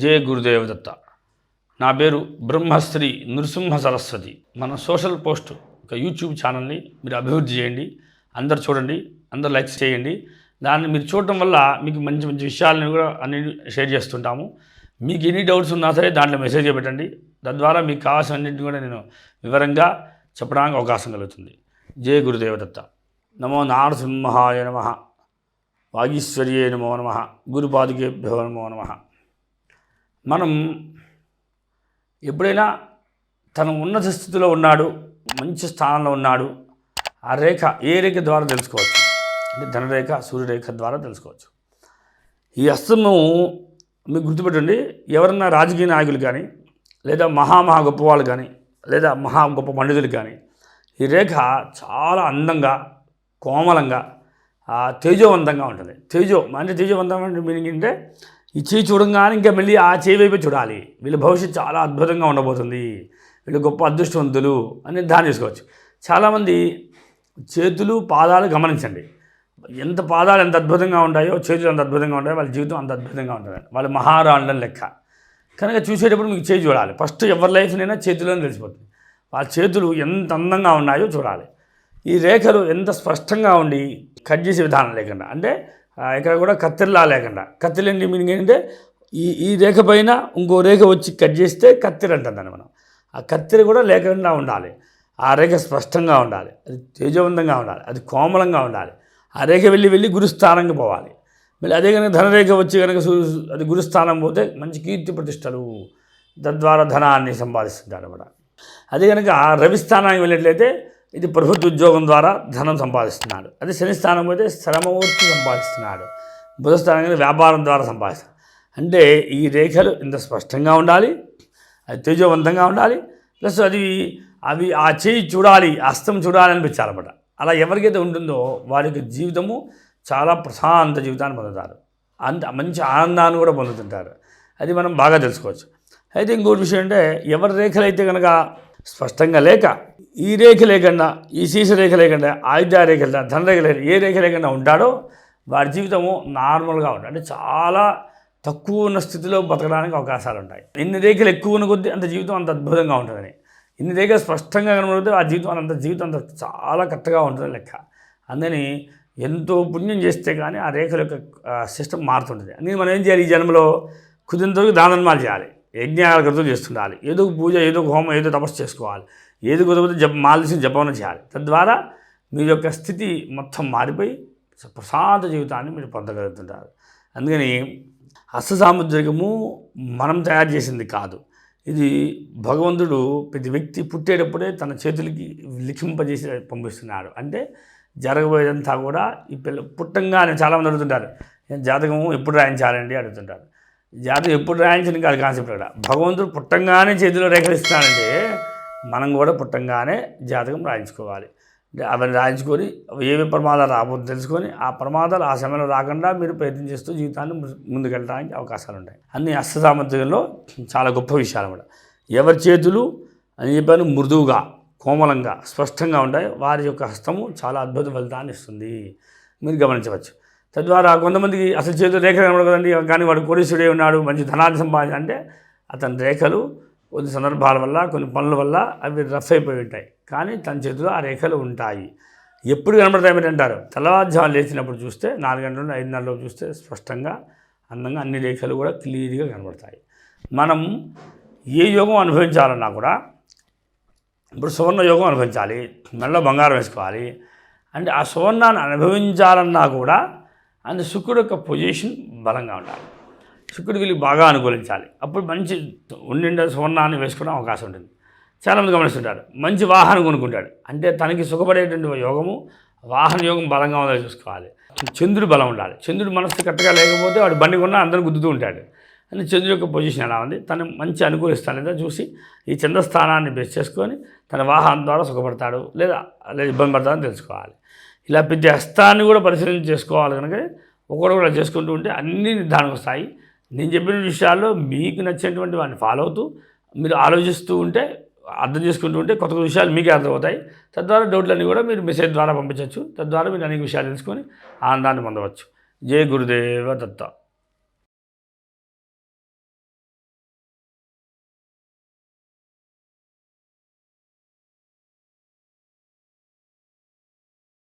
జయ గురుదేవదత్త. నా పేరు బ్రహ్మశ్రీ నృసింహ సరస్వతి. మన సోషల్ పోస్ట్ ఒక యూట్యూబ్ ఛానల్ని మీరు అభివృద్ధి చేయండి, అందరు చూడండి, అందరు లైక్స్ చేయండి. దాన్ని మీరు చూడటం వల్ల మీకు మంచి మంచి విషయాలను కూడా అన్ని షేర్ చేస్తుంటాము. మీకు ఎన్ని డౌట్స్ ఉన్నా సరే దాంట్లో మెసేజ్ పెట్టండి. తద్వారా మీకు కావాల్సినన్నింటిని కూడా నేను వివరంగా చెప్పడానికి అవకాశం కలుగుతుంది. జయ గురుదేవదత్త. నమో నారసింహాయ నమః, వాగీశ్వర్యే నమో నమః, గురుపాదుకేభ్యో నమో నమః. మనం ఎప్పుడైనా తను ఉన్నత స్థితిలో ఉన్నాడు, మంచి స్థానంలో ఉన్నాడు, ఆ రేఖ ఏ రేఖ ద్వారా తెలుసుకోవచ్చు అంటే ధనరేఖ, సూర్యరేఖ ద్వారా తెలుసుకోవచ్చు. ఈ అస్తము మీకు గుర్తుపెట్టండి, ఎవరన్నా రాజకీయ నాయకులు కానీ లేదా మహా గొప్ప వాళ్ళు కానీ లేదా గొప్ప పండితులు కానీ ఈ రేఖ చాలా అందంగా, కోమలంగా, తేజోవంతంగా ఉంటుంది. తేజోవంతంగా మీనింగ్ అంటే ఈ చేయి చూడంగానే ఇంకా మళ్ళీ ఆ చేయి వైపు చూడాలి. వీళ్ళ భవిష్యత్తు చాలా అద్భుతంగా ఉండబోతుంది, వీళ్ళు గొప్ప అదృష్టవంతులు అని దాన్ని చేసుకోవచ్చు. చాలామంది చేతులు పాదాలు గమనించండి, ఎంత పాదాలు ఎంత అద్భుతంగా ఉంటాయో, చేతులు ఎంత అద్భుతంగా ఉంటాయో, వాళ్ళ జీవితం అంత అద్భుతంగా ఉంటుంది. వాళ్ళ మహారాళ్ళని లెక్క. కనుక చూసేటప్పుడు మీకు చేయి చూడాలి. ఫస్ట్ ఎవరి లైఫ్నైనా చేతుల్లోనే తెలిసిపోతుంది. వాళ్ళ చేతులు ఎంత అందంగా ఉన్నాయో చూడాలి. ఈ రేఖలు ఎంత స్పష్టంగా ఉండి కట్ చేసే విధానం లేకుండా, అంటే ఇక్కడ కూడా కత్తిరిలా లేకుండా. కత్తిరండి మీనింగ్ ఏంటంటే ఈ రేఖ పైన ఇంకో రేఖ వచ్చి కట్ చేస్తే కత్తిరి అంటుందని మనం. ఆ కత్తిరి కూడా లేకుండా ఉండాలి. ఆ రేఖ స్పష్టంగా ఉండాలి, అది తేజవంతంగా ఉండాలి, అది కోమలంగా ఉండాలి. ఆ రేఖ వెళ్ళి గురుస్థానంకి పోవాలి. మళ్ళీ అదే కనుక ధనరేఖ వచ్చి కనుక అది గురుస్థానం పోతే మంచి కీర్తి ప్రతిష్టలు, తద్వారా ధనాన్ని సంపాదిస్తుంటాడు అన్నమాట. అదే కనుక రవి స్థానానికి వెళ్ళినట్లయితే ఇది ప్రభుత్వ ఉద్యోగం ద్వారా ధనం సంపాదిస్తున్నాడు. అదే శని స్థానం పోతే శ్రమమూర్తి సంపాదిస్తున్నాడు. బుధ స్థానం వ్యాపారం ద్వారా సంపాదిస్తాడు. అంటే ఈ రేఖలు ఇంత స్పష్టంగా ఉండాలి, అది తేజవంతంగా ఉండాలి, ప్లస్ అవి ఆ చేయి చూడాలి, హస్తం చూడాలి అనిపించాలన్నమాట. అలా ఎవరికైతే ఉంటుందో వారికి జీవితము చాలా ప్రశాంత జీవితాన్ని పొందుతారు, అంత మంచి ఆనందాన్ని కూడా పొందుతుంటారు. అది మనం బాగా తెలుసుకోవచ్చు. అయితే ఇంకోటి విషయం అంటే ఎవరి రేఖలు అయితే కనుక స్పష్టంగా లేక, ఈ రేఖ లేకుండా, ఈ శీర్ష రేఖ లేకుండా, ఆయుధ రేఖ లేకుండా, ధనరేఖ లేకుండా, ఏ రేఖ లేకుండా ఉంటాడో వాడి జీవితము నార్మల్గా ఉంటుంది. అంటే చాలా తక్కువ ఉన్న స్థితిలో బతకడానికి అవకాశాలు ఉంటాయి. ఎన్ని రేఖలు ఎక్కువ ఉన్న కొద్దీ అంత జీవితం అంత అద్భుతంగా ఉంటుందని, ఇన్ని రేఖలు స్పష్టంగా కనబడితే ఆ జీవితం అంత చాలా కరెక్ట్గా ఉంటుంది లెక్క. అందుకని ఎంతో పుణ్యం చేస్తే కానీ ఆ రేఖల యొక్క సిస్టమ్ మారుతుంటుంది. అందుకని మనం ఏం చేయాలి, ఈ జన్మలో కుదిరినంతవరకు దానధర్మాలు చేయాలి, యజ్ఞాలు కృతం చేస్తుండాలి, ఏదో పూజ, ఏదో హోమం, ఏదో తపస్సు చేసుకోవాలి, ఏది కుదరకపోతే మాలసి జపం చేయాలి. తద్వారా మీ యొక్క స్థితి మొత్తం మారిపోయి ప్రశాంత జీవితాన్ని మీరు పొందగలుగుతుంటారు. అందుకని హస్తసాముద్రికము మనం తయారు చేసింది కాదు. ఇది భగవంతుడు ప్రతి వ్యక్తి పుట్టేటప్పుడే తన చేతులకి లిఖింపజేసి పంపిస్తున్నాడు. అంటే జరగబోయేదంతా కూడా ఈ పుట్టంగానే చాలామంది అడుగుతుంటారు, జాతకము ఎప్పుడు రాయించాలండి అడుగుతుంటారు. జాతకం ఎప్పుడు రాయించని కాదు కాన్సెప్ట్. కూడా భగవంతుడు పుట్టంగానే చేతిలో రేఖలిస్తున్నాడంటే మనం కూడా పుట్టంగానే జాతకం రాయించుకోవాలి. అంటే అవన్నీ రాయించుకొని ఏవి ప్రమాదాలు రాబోతుందో తెలుసుకొని ఆ ప్రమాదాలు ఆ సమయంలో రాకుండా మీరు ప్రయత్నం చేస్తూ జీవితాన్ని ముందుకెళ్ళడానికి అవకాశాలు ఉంటాయి. అన్ని హస్తసామర్థ్యంలో చాలా గొప్ప విషయాలు కూడా. ఎవరి చేతులు అని చెప్పాను మృదువుగా, కోమలంగా, స్పష్టంగా ఉంటాయి, వారి యొక్క హస్తము చాలా అద్భుత ఫలితాన్ని ఇస్తుంది, మీరు గమనించవచ్చు. తద్వారా కొంతమందికి అసలు చేతులు రేఖలు కనబడదండి, కానీ వాడు కోటీశ్వరుడే ఉన్నాడు, మంచి ధనాన్ని సంపాదించాలి అంటే అతని రేఖలు కొన్ని సందర్భాల వల్ల, కొన్ని పనుల వల్ల అవి రఫ్ అయిపోయి ఉంటాయి, కానీ తన చేతిలో ఆ రేఖలు ఉంటాయి. ఎప్పుడు కనబడతాయి అంటారు, తెల్లవారుజాము లేచినప్పుడు చూస్తే 4 గంటల నుండి 5:30 చూస్తే స్పష్టంగా అందంగా అన్ని రేఖలు కూడా క్లియర్గా కనబడతాయి. మనం ఏ యోగం అనుభవించాలన్నా కూడా, ఇప్పుడు సువర్ణ యోగం అనుభవించాలి, మెడలో బంగారం వేసుకోవాలి అంటే ఆ సువర్ణాన్ని అనుభవించాలన్నా కూడా అందులో శుక్రుడు యొక్క పొజిషన్ బలంగా ఉండాలి. శుక్రుడు వీళ్ళకి బాగా అనుకూలించాలి, అప్పుడు మంచి ఉండిండే సువర్ణాన్ని వేసుకోవడం అవకాశం ఉంటుంది. చాలామంది గమనిస్తుంటారు, మంచి వాహనం కొనుక్కుంటాడు అంటే తనకి సుఖపడేటువంటి యోగము, వాహన యోగం బలంగా ఉందో చూసుకోవాలి. చంద్రుడు బలం ఉండాలి. చంద్రుడు మనసు కరెక్ట్గా లేకపోతే వాడు బండి కొన్నా అందరిని గుద్దుతూ ఉంటాడు. అని చంద్రుడి యొక్క పొజిషన్ ఎలా ఉంది, తను మంచి అనుకూలిస్తాను లేదా చూసి ఈ చంద్రస్థానాన్ని బేస్ చేసుకొని తన వాహనం ద్వారా సుఖపడతాడు లేదా ఇబ్బంది పడతాడని తెలుసుకోవాలి. ఇలా ప్రతి హస్తాన్ని కూడా పరిశీలన చేసుకోవాలి. కనుక ఒకటి కూడా చేసుకుంటూ ఉంటే అన్నీ నిర్ధారణకు వస్తాయి. నేను చెప్పిన విషయాల్లో మీకు నచ్చినటువంటి వాటిని ఫాలో అవుతూ మీరు ఆలోచిస్తూ ఉంటే, అర్థం చేసుకుంటూ ఉంటే కొత్త విషయాలు మీకే అర్థమవుతాయి. తద్వారా డౌట్లన్నీ కూడా మీరు మెసేజ్ ద్వారా పంపించవచ్చు. తద్వారా మీరు అనేక విషయాలు తెలుసుకొని ఆనందాన్ని పొందవచ్చు. జయ గురుదేవ దత్త.